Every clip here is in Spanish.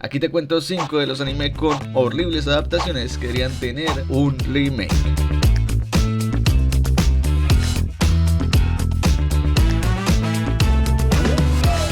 Aquí te cuento 5 de los anime con horribles adaptaciones que deberían tener un remake.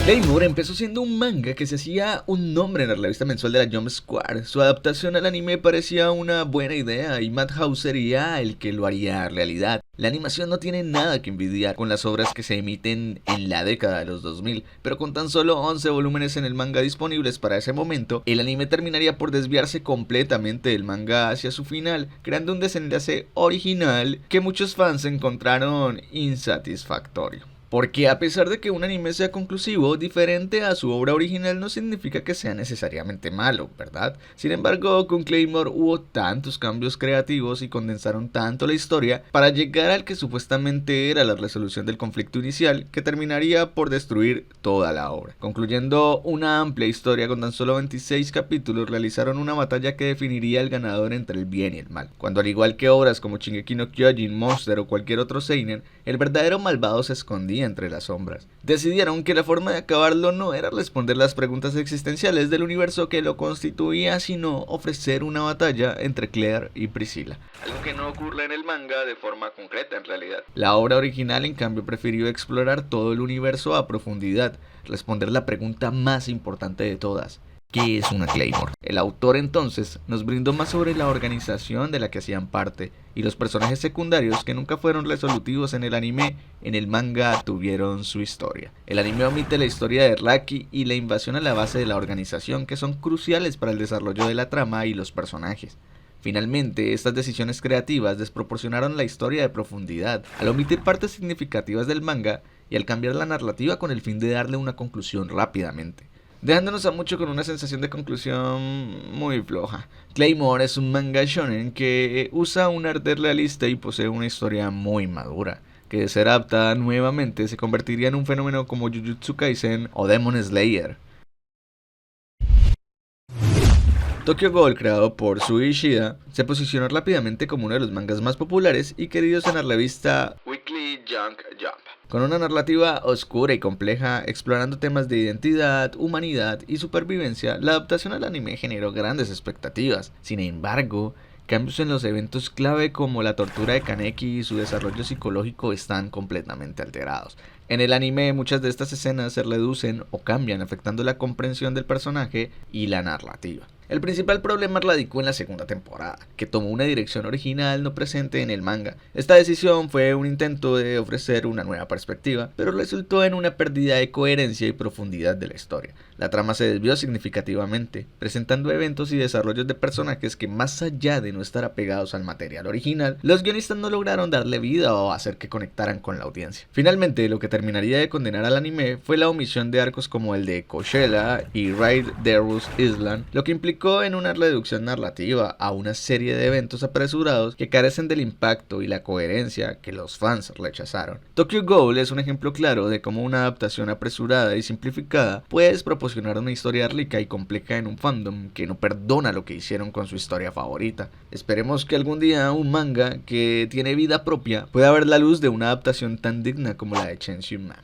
Claymore empezó siendo un manga que se hacía un nombre en la revista mensual de la Jump Square. Su adaptación al anime parecía una buena idea y Madhouse sería el que lo haría realidad. La animación no tiene nada que envidiar con las obras que se emiten en la década de los 2000, pero con tan solo 11 volúmenes en el manga disponibles para ese momento, el anime terminaría por desviarse completamente del manga hacia su final, creando un desenlace original que muchos fans encontraron insatisfactorio. Porque a pesar de que un anime sea conclusivo, diferente a su obra original no significa que sea necesariamente malo, ¿verdad? Sin embargo, con Claymore hubo tantos cambios creativos y condensaron tanto la historia para llegar al que supuestamente era la resolución del conflicto inicial, que terminaría por destruir toda la obra. Concluyendo una amplia historia con tan solo 26 capítulos, realizaron una batalla que definiría el ganador entre el bien y el mal. Cuando al igual que obras como Shingeki no Kyojin, Monster o cualquier otro seinen, el verdadero malvado se escondía entre las sombras. Decidieron que la forma de acabarlo no era responder las preguntas existenciales del universo que lo constituía, sino ofrecer una batalla entre Claire y Priscilla. Algo que no ocurre en el manga de forma concreta en realidad. La obra original en cambio prefirió explorar todo el universo a profundidad, responder la pregunta más importante de todas: ¿qué es una Claymore? El autor entonces nos brindó más sobre la organización de la que hacían parte y los personajes secundarios que nunca fueron resolutivos en el anime. En el manga tuvieron su historia. El anime omite la historia de Raki y la invasión a la base de la organización, que son cruciales para el desarrollo de la trama y los personajes. Finalmente, estas decisiones creativas desproporcionaron la historia de profundidad, al omitir partes significativas del manga y al cambiar la narrativa con el fin de darle una conclusión rápidamente, dejándonos a mucho con una sensación de conclusión muy floja. Claymore es un manga shonen que usa un arte realista y posee una historia muy madura, que de ser adaptada nuevamente se convertiría en un fenómeno como Jujutsu Kaisen o Demon Slayer. Tokyo Ghoul, creado por Shuei Ishida, se posicionó rápidamente como uno de los mangas más populares y queridos en la revista Weekly Junk Jump, con una narrativa oscura y compleja, explorando temas de identidad, humanidad y supervivencia. La adaptación al anime generó grandes expectativas. Sin embargo, cambios en los eventos clave como la tortura de Kaneki y su desarrollo psicológico están completamente alterados. En el anime, muchas de estas escenas se reducen o cambian, afectando la comprensión del personaje y la narrativa. El principal problema radicó en la segunda temporada, que tomó una dirección original no presente en el manga. Esta decisión fue un intento de ofrecer una nueva perspectiva, pero resultó en una pérdida de coherencia y profundidad de la historia. La trama se desvió significativamente, presentando eventos y desarrollos de personajes que, más allá de no estar apegados al material original, los guionistas no lograron darle vida o hacer que conectaran con la audiencia. Finalmente, lo que terminaría de condenar al anime fue la omisión de arcos como el de Coachella y Raid Darius Island, lo que implicó en una reducción narrativa a una serie de eventos apresurados que carecen del impacto y la coherencia que los fans rechazaron. Tokyo Ghoul es un ejemplo claro de cómo una adaptación apresurada y simplificada puede proporcionar una historia rica y compleja en un fandom que no perdona lo que hicieron con su historia favorita. Esperemos que algún día un manga que tiene vida propia pueda ver la luz de una adaptación tan digna como la de Chainsaw Man.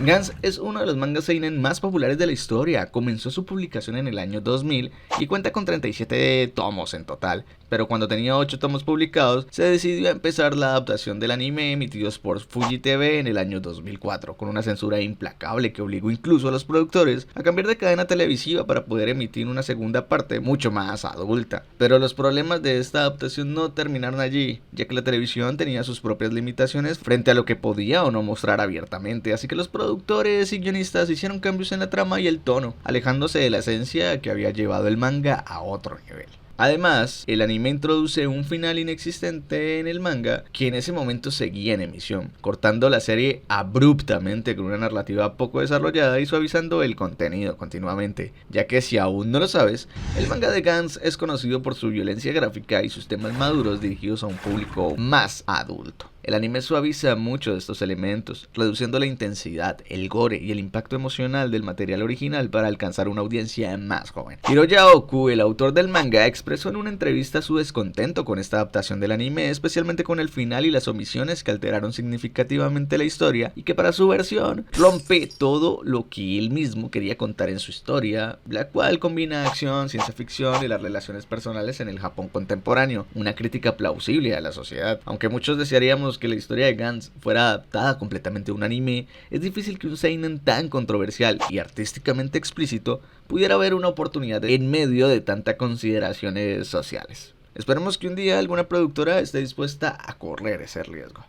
Gantz es uno de los mangas seinen más populares de la historia. Comenzó su publicación en el año 2000 y cuenta con 37 tomos en total, pero cuando tenía 8 tomos publicados se decidió a empezar la adaptación del anime emitidos por Fuji TV en el año 2004, con una censura implacable que obligó incluso a los productores a cambiar de cadena televisiva para poder emitir una segunda parte mucho más adulta. Pero los problemas de esta adaptación no terminaron allí, ya que la televisión tenía sus propias limitaciones frente a lo que podía o no mostrar abiertamente, así que los productores y guionistas hicieron cambios en la trama y el tono, alejándose de la esencia que había llevado el manga a otro nivel. Además, el anime introduce un final inexistente en el manga que en ese momento seguía en emisión, cortando la serie abruptamente con una narrativa poco desarrollada y suavizando el contenido continuamente, ya que, si aún no lo sabes, el manga de Gantz es conocido por su violencia gráfica y sus temas maduros dirigidos a un público más adulto. El anime suaviza mucho de estos elementos, reduciendo la intensidad, el gore y el impacto emocional del material original para alcanzar una audiencia más joven. Hiroya Oku, el autor del manga, expresó en una entrevista su descontento con esta adaptación del anime, especialmente con el final y las omisiones que alteraron significativamente la historia y que para su versión rompe todo lo que él mismo quería contar en su historia, la cual combina acción, ciencia ficción y las relaciones personales en el Japón contemporáneo, una crítica plausible a la sociedad. Aunque muchos desearíamos que la historia de Gantz fuera adaptada completamente a un anime, es difícil que un seinen tan controversial y artísticamente explícito pudiera haber una oportunidad en medio de tantas consideraciones sociales. Esperemos que un día alguna productora esté dispuesta a correr ese riesgo.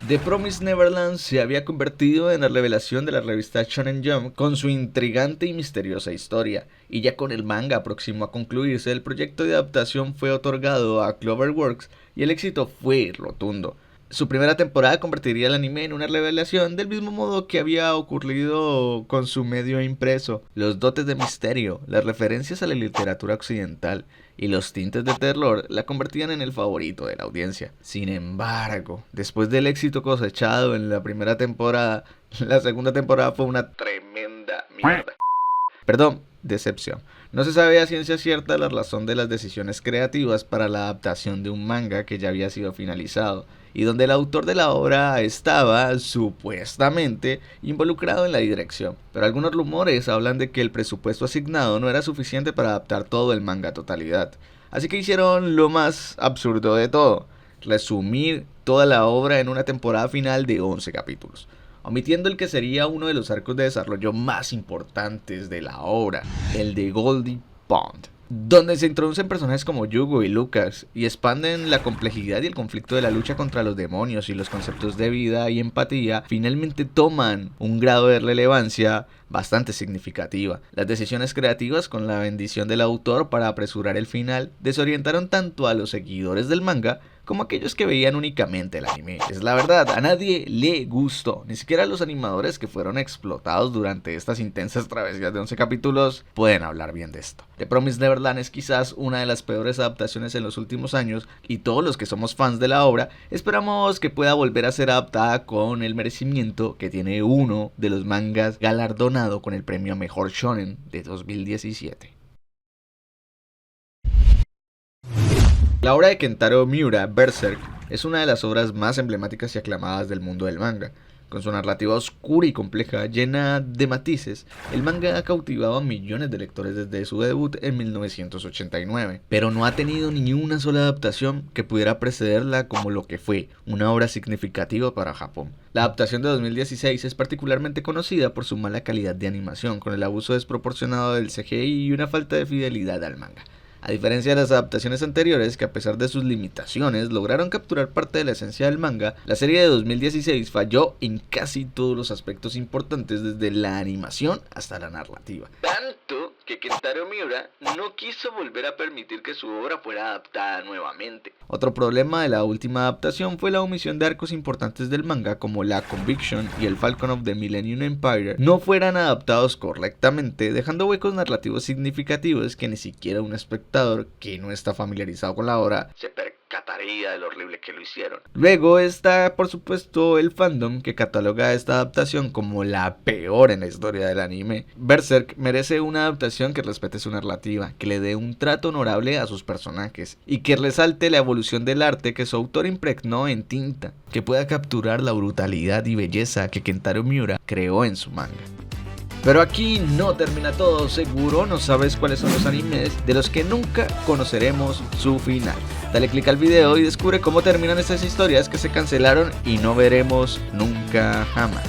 The Promised Neverland se había convertido en la revelación de la revista Shonen Jump con su intrigante y misteriosa historia, y ya con el manga próximo a concluirse, el proyecto de adaptación fue otorgado a Cloverworks y el éxito fue rotundo. Su primera temporada convertiría el anime en una revelación del mismo modo que había ocurrido con su medio impreso. Los dotes de misterio, las referencias a la literatura occidental y los tintes de terror la convertían en el favorito de la audiencia. Sin embargo, después del éxito cosechado en la primera temporada, la segunda temporada fue una tremenda mierda. Perdón, decepción. No se sabe a ciencia cierta la razón de las decisiones creativas para la adaptación de un manga que ya había sido finalizado y donde el autor de la obra estaba, supuestamente, involucrado en la dirección. Pero algunos rumores hablan de que el presupuesto asignado no era suficiente para adaptar todo el manga a totalidad. Así que hicieron lo más absurdo de todo: resumir toda la obra en una temporada final de 11 capítulos. Omitiendo el que sería uno de los arcos de desarrollo más importantes de la obra, el de Goldie Pond, donde se introducen personajes como Yugo y Lucas y expanden la complejidad y el conflicto de la lucha contra los demonios, y los conceptos de vida y empatía finalmente toman un grado de relevancia bastante significativa. Las decisiones creativas, con la bendición del autor para apresurar el final, desorientaron tanto a los seguidores del manga como aquellos que veían únicamente el anime. Es la verdad, a nadie le gustó, ni siquiera a los animadores que fueron explotados durante estas intensas travesías de 11 capítulos pueden hablar bien de esto. The Promised Neverland es quizás una de las peores adaptaciones en los últimos años, y todos los que somos fans de la obra esperamos que pueda volver a ser adaptada con el merecimiento que tiene uno de los mangas galardonado con el premio a Mejor Shonen de 2017. La obra de Kentaro Miura, Berserk, es una de las obras más emblemáticas y aclamadas del mundo del manga. Con su narrativa oscura y compleja, llena de matices, el manga ha cautivado a millones de lectores desde su debut en 1989, pero no ha tenido ni una sola adaptación que pudiera precederla como lo que fue una obra significativa para Japón. La adaptación de 2016 es particularmente conocida por su mala calidad de animación, con el abuso desproporcionado del CGI y una falta de fidelidad al manga. A diferencia de las adaptaciones anteriores, que a pesar de sus limitaciones lograron capturar parte de la esencia del manga, la serie de 2016 falló en casi todos los aspectos importantes, desde la animación hasta la narrativa. Tanto que Kentaro Miura no quiso volver a permitir que su obra fuera adaptada nuevamente. Otro problema de la última adaptación fue la omisión de arcos importantes del manga, como la Conviction y el Falcon of the Millennium Empire, no fueran adaptados correctamente, dejando huecos narrativos significativos que ni siquiera un espectador que no está familiarizado con la obra se percataría de lo horrible que lo hicieron. Luego está, por supuesto, el fandom, que cataloga esta adaptación como la peor en la historia del anime. Berserk merece una adaptación que respete su narrativa, que le dé un trato honorable a sus personajes y que resalte la evolución del arte que su autor impregnó en tinta, que pueda capturar la brutalidad y belleza que Kentaro Miura creó en su manga. Pero aquí no termina todo, seguro no sabes cuáles son los animes de los que nunca conoceremos su final. Dale click al video y descubre cómo terminan estas historias que se cancelaron y no veremos nunca jamás.